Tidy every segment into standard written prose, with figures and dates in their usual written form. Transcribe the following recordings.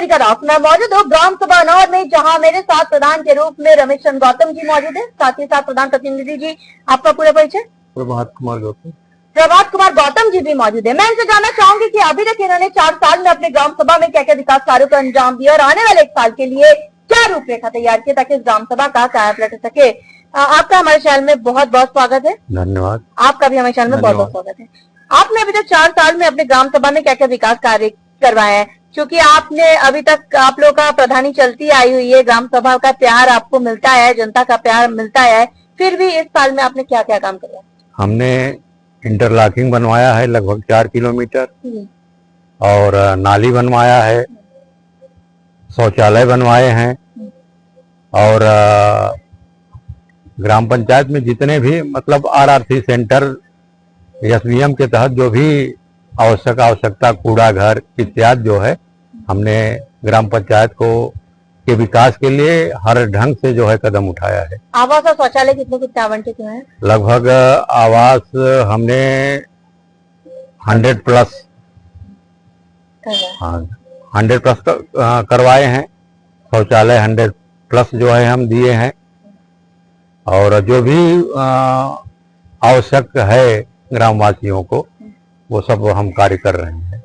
तरफ मैं मौजूद हूँ ग्राम सभा अनौर में, जहाँ मेरे साथ प्रधान के रूप में रमेश चंद्र गौतम जी मौजूद है। साथ ही साथ प्रधान प्रतिनिधि जी, आपका पूरा परिचय? प्रभात कुमार गौतम। प्रभात कुमार गौतम जी भी मौजूद है। मैं इनसे जानना चाहूंगी कि अभी तक इन्होंने 4 साल में अपने ग्राम सभा में क्या क्या विकास कार्यों को अंजाम दिया और आने वाले 1 साल के लिए क्या रूपरेखा तैयार की ताकि इस ग्राम सभा का काया पलट सके। आपका हमारे चैनल में बहुत बहुत स्वागत है। धन्यवाद। आपका भी हमारे चैनल में बहुत बहुत स्वागत है। आपने अभी तक 4 साल में अपने ग्राम सभा में क्या क्या विकास कार्य करवाए हैं? क्योंकि आपने अभी तक आप लोगों का प्रधानी चलती आई हुई है, ग्राम सभा का प्यार आपको मिलता है, जनता का प्यार मिलता है, फिर भी इस साल में आपने क्या क्या काम करवाया? हमने इंटरलॉकिंग बनवाया है लगभग 4 किलोमीटर और नाली बनवाया है, शौचालय बनवाए हैं और ग्राम पंचायत में जितने भी मतलब आरआरसी सेंटर एसडीएम के तहत जो भी आवश्यकता कूड़ा घर इत्यादि जो है, हमने ग्राम पंचायत को के विकास के लिए हर ढंग से जो है कदम उठाया है। आवास और शौचालय कितने आवंटित हुए हैं? लगभग आवास हमने 100 प्लस 100 प्लस करवाए हैं, शौचालय 100 प्लस जो है हम दिए हैं और जो भी आवश्यक है ग्रामवासियों को वो सब हम कार्य कर रहे हैं।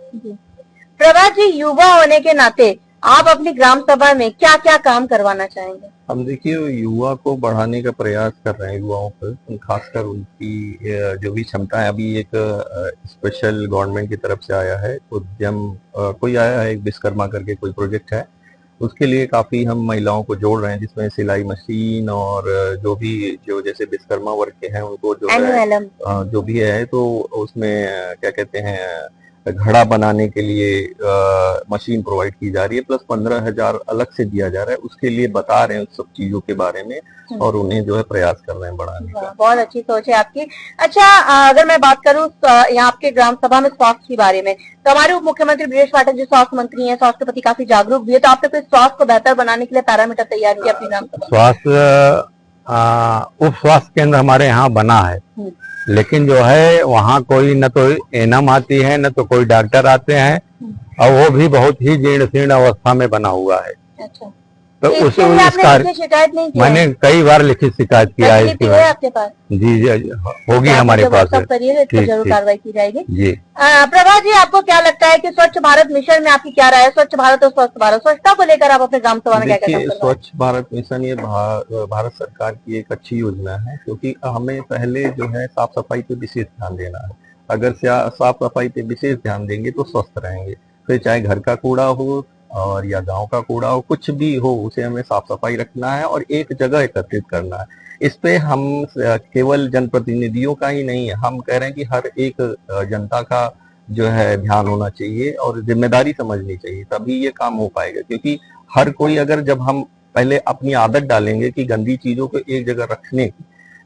प्रभात जी, युवा होने के नाते आप अपनी ग्राम सभा में क्या क्या काम करवाना चाहेंगे? हम देखिए युवा को बढ़ाने का प्रयास कर रहे हैं, युवाओं पर खासकर उनकी जो भी क्षमताएं। अभी एक स्पेशल गवर्नमेंट की तरफ से आया है उद्यम, कोई आया है एक विश्वकर्मा करके कोई प्रोजेक्ट है, उसके लिए काफी हम महिलाओं को जोड़ रहे हैं, जिसमें सिलाई मशीन और जो भी जो जैसे विश्वकर्मा वर्ग के हैं उनको जो है जो भी है, तो उसमें क्या कहते हैं घड़ा बनाने के लिए मशीन प्रोवाइड की जा रही है, प्लस 15,000 अलग से दिया जा रहा है। उसके लिए बता रहे हैं उस सब चीजों के बारे में और उन्हें जो है प्रयास कर रहे हैं बढ़ाने का। बहुत अच्छी सोच है आपकी। अच्छा, अगर मैं बात करूं यहाँ आपके ग्राम सभा में स्वास्थ्य के बारे में, तो हमारे उप मुख्यमंत्री ब्रिजेश पाठक जी स्वास्थ्य मंत्री हैं, स्वास्थ्य के प्रति काफी जागरूक भी है, तो आपने कोई स्वास्थ्य को बेहतर बनाने के लिए पैरामीटर तैयार किया अपनी ग्राम सभा? स्वास्थ्य उप स्वास्थ्य केंद्र हमारे यहाँ बना है, लेकिन जो है वहाँ कोई न तो एनएम आती है न तो कोई डॉक्टर आते हैं और वो भी बहुत ही जीर्ण शीर्ण अवस्था में बना हुआ है। अच्छा, तो उस शिकायत नहीं की? मैंने कई बार लिखित शिकायत किया है इसके बारे। आपके पास? जी होगी हमारे पास, जरूर कार्रवाई की जाएगी। जी प्रभात जी, आपको क्या लगता है कि स्वच्छ भारत मिशन में आपकी क्या राय है? स्वच्छ भारत और स्वस्थ भारत, स्वच्छता को लेकर आप अपने ग्राम सभा में क्या कहते हैं? स्वच्छ भारत मिशन ये भारत सरकार की एक अच्छी योजना है, क्योंकि हमें पहले जो है साफ सफाई पे विशेष ध्यान देना है। अगर साफ सफाई पे विशेष ध्यान देंगे तो स्वस्थ रहेंगे। फिर चाहे घर का कूड़ा हो और या गांव का कूड़ा हो, कुछ भी हो, उसे हमें साफ सफाई रखना है और एक जगह एकत्रित करना है। इस पे हम केवल जनप्रतिनिधियों का ही नहीं है, हम कह रहे हैं कि हर एक जनता का जो है ध्यान होना चाहिए और जिम्मेदारी समझनी चाहिए, तभी ये काम हो पाएगा। क्योंकि हर कोई अगर जब हम पहले अपनी आदत डालेंगे कि गंदी चीजों को एक जगह रखने की,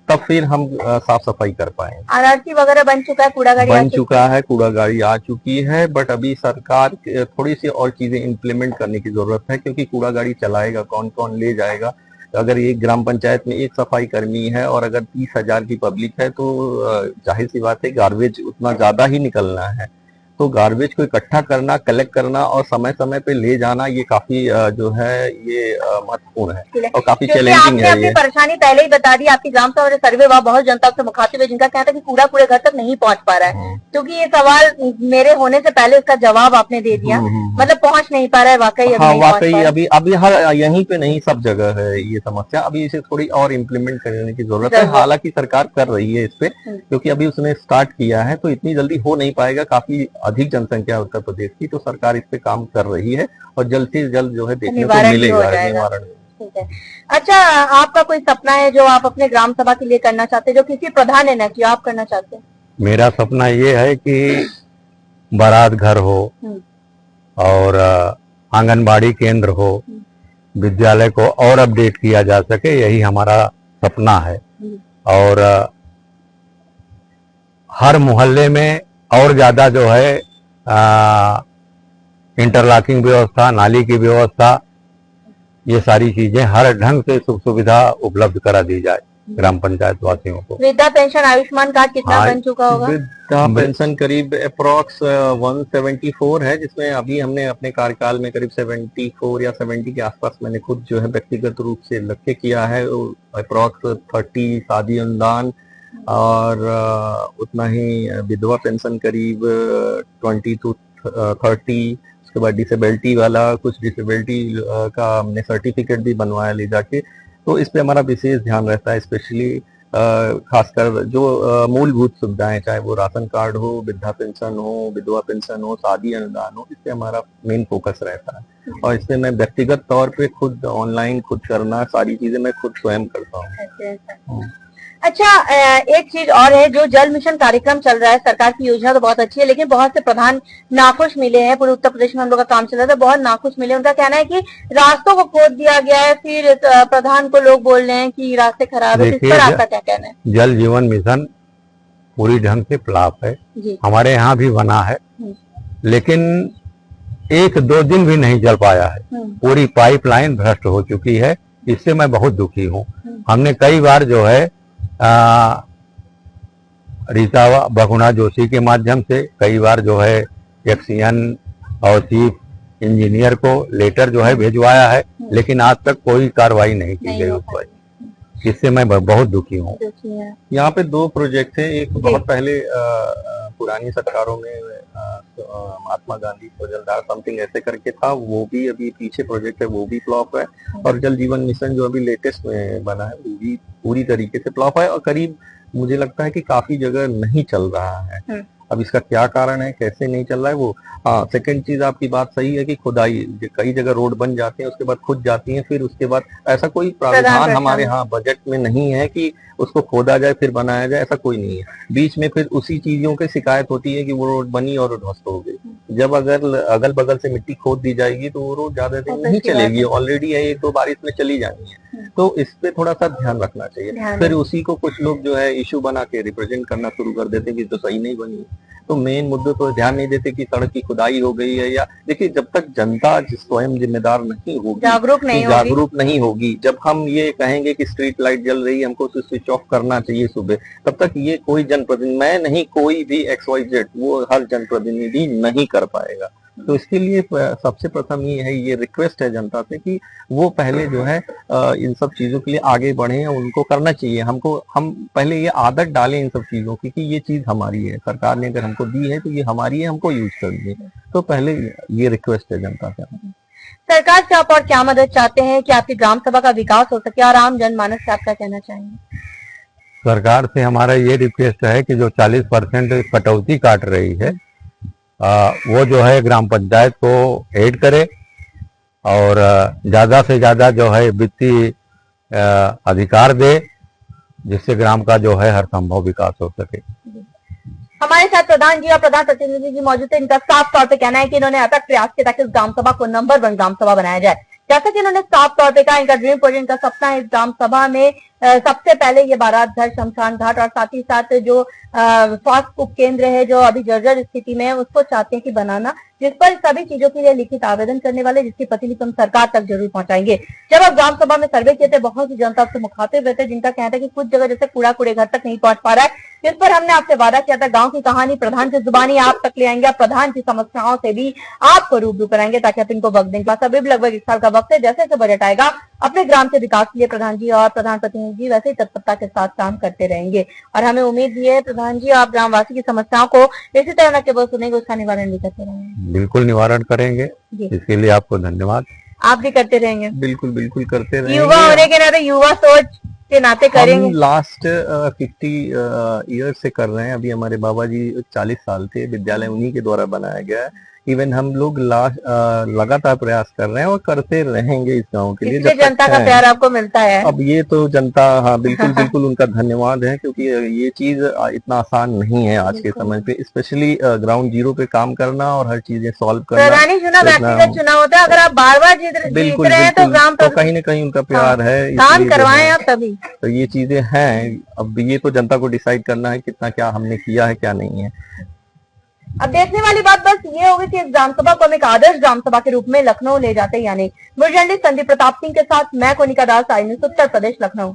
तब फिर हम साफ सफाई कर पाएंगे। आरआरसी वगैरह बन चुका है, कूड़ा गाड़ी बन चुका है, कूड़ा गाड़ी आ चुकी है, बट अभी सरकार थोड़ी सी और चीजें इम्प्लीमेंट करने की जरूरत है, क्योंकि कूड़ा गाड़ी चलाएगा कौन, कौन ले जाएगा। अगर एक ग्राम पंचायत में एक सफाई कर्मी है और अगर 30,000 की पब्लिक है तो जाहिर सी बात है गार्बेज उतना ज्यादा ही निकलना है। तो गार्बेज को इकट्ठा करना, कलेक्ट करना और समय समय पे ले जाना, ये काफी जो है ये महत्वपूर्ण है और काफी चैलेंजिंग है। आपने परेशानी पहले ही बता दी, आपकी ग्राम सभा में सर्वे हुआ, बहुत जनता से मुखातिब है जिनका कहना था कि कूड़ा पूरे घर तक नहीं पहुंच पा रहा है। क्योंकि ये सवाल मेरे होने से पहले इसका जवाब आपने दे दिया, मतलब पहुंच नहीं पा रहा है। वाकई अभी हर यहीं पे नहीं, सब जगह है ये समस्या। अभी इसे थोड़ी और इम्प्लीमेंट करने की जरूरत है। हालांकि सरकार कर रही है इस पे, क्योंकि अभी उसने स्टार्ट किया है, तो इतनी जल्दी हो नहीं पाएगा। काफी अधिक जनसंख्या उत्तर प्रदेश की, तो सरकार इस पे काम कर रही है और जल्द से जल्द जो है देखने को मिलेगा निवारण। ठीक है। अच्छा, आपका कोई सपना है जो आप अपने ग्राम सभा के लिए करना चाहते हैं, जो किसी प्रधान ने न किया, आप करना चाहते हैं? मेरा सपना ये है कि बारात घर हो और आंगनबाड़ी केंद्र हो, विद्यालय को और अपडेट किया जा सके, यही हमारा सपना है। और हर मोहल्ले में और ज्यादा जो है इंटरलॉकिंग व्यवस्था, नाली की व्यवस्था, ये सारी चीजें हर ढंग से सुख सुविधा उपलब्ध करा दी जाए। ग्राम पंचायत वासियों को। वृद्धा पेंशन, आयुष्मान कार्ड कितना हाँ, बन चुका होगा? वृद्धा पेंशन करीब अप्रॉक्स 174 है, जिसमें अभी हमने अपने कार्यकाल में करीब 74 या 70 के आसपास मैंने खुद जो है व्यक्तिगत रूप से लग के किया है। अप्रॉक्स 30 शादी अनुदान और उतना ही विधवा पेंशन करीब 20 to 30। उसके बाद डिसेबिलिटी वाला, कुछ डिसेबिलिटी का हमने सर्टिफिकेट भी बनवाया ले जाके। तो इस पे हमारा विशेष ध्यान रहता है, स्पेशली खासकर जो मूलभूत सुविधाएं, चाहे वो राशन कार्ड हो, वृद्धा पेंशन हो, विधवा पेंशन हो, शादी अनुदान हो, इस पे हमारा मेन फोकस रहता है। और इसमें मैं व्यक्तिगत तौर पे खुद ऑनलाइन खुद करना, सारी चीजें मैं खुद स्वयं करता हूँ। अच्छा, एक चीज और है, जो जल मिशन कार्यक्रम चल रहा है, सरकार की योजना तो बहुत अच्छी है, लेकिन बहुत से प्रधान नाखुश मिले हैं। पूरे उत्तर प्रदेश में हम लोग का काम चल रहा था, बहुत नाखुश मिले। उनका कहना है कि रास्तों को खोद दिया गया है, फिर प्रधान को लोग बोल रहे हैं कि रास्ते खराब है। इस पर आपका क्या कहना है? जल जीवन मिशन पूरी ढंग से फ्लॉप है, हमारे यहाँ भी बना है, लेकिन 1-2 दिन भी नहीं चल पाया है। पूरी पाइपलाइन भ्रष्ट हो चुकी है, इससे मैं बहुत दुखी हूँ। हमने कई बार जो है रीता बहुगुणा जोशी के माध्यम से, कई बार जो है एक्सीएन और चीफ इंजीनियर को लेटर जो है भिजवाया है, लेकिन आज तक कोई कार्रवाई नहीं की गई उस पर, जिससे मैं बहुत दुखी हूँ। यहाँ पे 2 प्रोजेक्ट है। एक बहुत पहले पुरानी सरकारों में महात्मा गांधी को जलधार समथिंग ऐसे करके था, वो भी अभी पीछे प्रोजेक्ट है, वो भी फ्लॉप है। और जल जीवन मिशन जो अभी लेटेस्ट में बना है, वो भी पूरी तरीके से फ्लॉप है और करीब मुझे लगता है कि काफी जगह नहीं चल रहा है। अब इसका क्या कारण है, कैसे नहीं चल रहा है वो। हाँ, सेकंड चीज आपकी बात सही है कि खुदाई, कई जगह रोड बन जाते हैं, उसके बाद खुद जाती हैं, फिर उसके बाद ऐसा कोई प्रावधान हमारे यहाँ बजट में नहीं है कि उसको खोदा जाए फिर बनाया जाए, ऐसा कोई नहीं है। बीच में फिर उसी चीजों की शिकायत होती है कि वो रोड बनी और ध्वस्त हो गई। जब अगर अगल बगल से मिट्टी खोद दी जाएगी तो वो रोड ज्यादा दिन नहीं चलेगी, ऑलरेडी है 1-2 बारिश में चली जानी है। तो इस पे थोड़ा सा ध्यान रखना चाहिए। फिर उसी को कुछ लोग जो है इशू बना के रिप्रेजेंट करना शुरू कर देते हैं कि तो सही नहीं बनी। तो मेन मुद्दे तो ध्यान नहीं देते कि सड़क की खुदाई हो गई है, या देखिए जब तक जनता स्वयं जिम्मेदार नहीं होगी, जागरूक नहीं होगी, जब हम ये कहेंगे कि स्ट्रीट लाइट जल रही है हमको उसे स्विच ऑफ करना चाहिए सुबह, तब तक ये कोई जनप्रतिनिधि, मैं नहीं, कोई भी XYZ, वो हर जनप्रतिनिधि नहीं कर पाएगा। तो इसके लिए सबसे प्रथम ये है, ये रिक्वेस्ट है जनता से कि वो पहले जो है इन सब चीजों के लिए आगे बढ़े, उनको करना चाहिए। हम पहले ये आदत डालें इन सब चीजों की कि ये चीज हमारी है, सरकार ने अगर हमको दी है तो ये हमारी है, हमको यूज करनी है। तो पहले ये रिक्वेस्ट है जनता से। सरकार से आप और क्या मदद चाहते हैं कि आपकी ग्राम सभा का विकास हो सके, और आम जनमानस से आप क्या कहना चाहेंगे? सरकार से हमारा ये रिक्वेस्ट है कि जो 40% कटौती काट रही है, वो जो है ग्राम पंचायत को ऐड करे और ज्यादा से ज्यादा जो है वित्तीय अधिकार दे, जिससे ग्राम का जो है हर संभव विकास हो सके। हमारे साथ प्रधान जी और प्रधान प्रतिनिधि जी मौजूद है। इनका साफ तौर पे कहना है कि इन्होंने अथक प्रयास किया ताकि इस ग्राम सभा को नंबर 1 ग्राम सभा बनाया जाए। जैसा कि इन्होंने साफ तौर पे कहा, इनका ड्रीम प्रोजेक्ट, इनका सपना है इस ग्राम सभा में सबसे पहले ये बारात घर, शमशान घाट और साथ ही साथ जो स्वास्थ्य उप केंद्र है जो अभी जर्जर स्थिति में है, उसको चाहते हैं कि बनाना, जिस पर सभी चीजों के लिए लिखित आवेदन करने वाले, जिसकी प्रतिलिपि हम सरकार तक जरूर पहुंचाएंगे। जब आप ग्राम सभा में सर्वे किए थे, बहुत सी जनता से मुखातिब रहते, जिनका कहना था कि कुछ जगह जैसे कूड़ा कूड़े घर तक नहीं पहुंच पा रहा है, जिस पर हमने आपसे वादा किया था गांव की कहानी प्रधान की जुबानी आप तक ले आएंगे, प्रधान की समस्याओं से भी आपको रूबरू कराएंगे ताकि आप इनको वक्त देंगे। अभी भी लगभग 1 साल का वक्त है, जैसे जैसे बजट आएगा अपने ग्राम के विकास के लिए प्रधान जी और प्रधान प्रतिनिधि जी वैसे ही तत्परता के साथ काम करते रहेंगे। और हमें उम्मीद भी है प्रधान जी आप ग्रामवासी की समस्याओं को इसी तरह न केवल सुनेंगे, उसका निवारण भी करते रहेंगे। बिल्कुल निवारण करेंगे, इसके लिए आपको धन्यवाद। आप भी करते रहेंगे? बिल्कुल बिल्कुल करते रहेंगे। युवा होने के नाते, युवा सोच के नाते करेंगे। हम लास्ट 50 ईयर से कर रहे हैं। अभी हमारे बाबा जी 40 साल थे, विद्यालय उन्हीं के द्वारा बनाया गया है। इवन हम लोग लगातार प्रयास कर रहे हैं और करते रहेंगे इस गांव के लिए। जनता का प्यार आपको मिलता है। अब ये तो जनता, हाँ बिल्कुल बिल्कुल उनका धन्यवाद है, क्योंकि ये चीज इतना आसान नहीं है आज के समय पे, स्पेशली ग्राउंड जीरो पे काम करना और हर चीजें सॉल्व करना। व्यक्तिगत चुनाव होता है, अगर आप बार बार जीत रहे हैं तो ग्राम तो कहीं न कहीं उनका प्यार है, काम करवाएं आप तभी। तो ये चीजें हैं, अब ये तो जनता को डिसाइड करना है कितना क्या हमने किया है क्या नहीं है। अब देखने वाली बात बस ये होगी कि इस ग्राम सभा को हम एक आदर्श ग्राम सभा के रूप में लखनऊ ले जाते हैं या नहीं। जर्नलिस्ट संदीप प्रताप सिंह के साथ मैं कोनिका दास, आई न्यूज़ उत्तर प्रदेश, लखनऊ।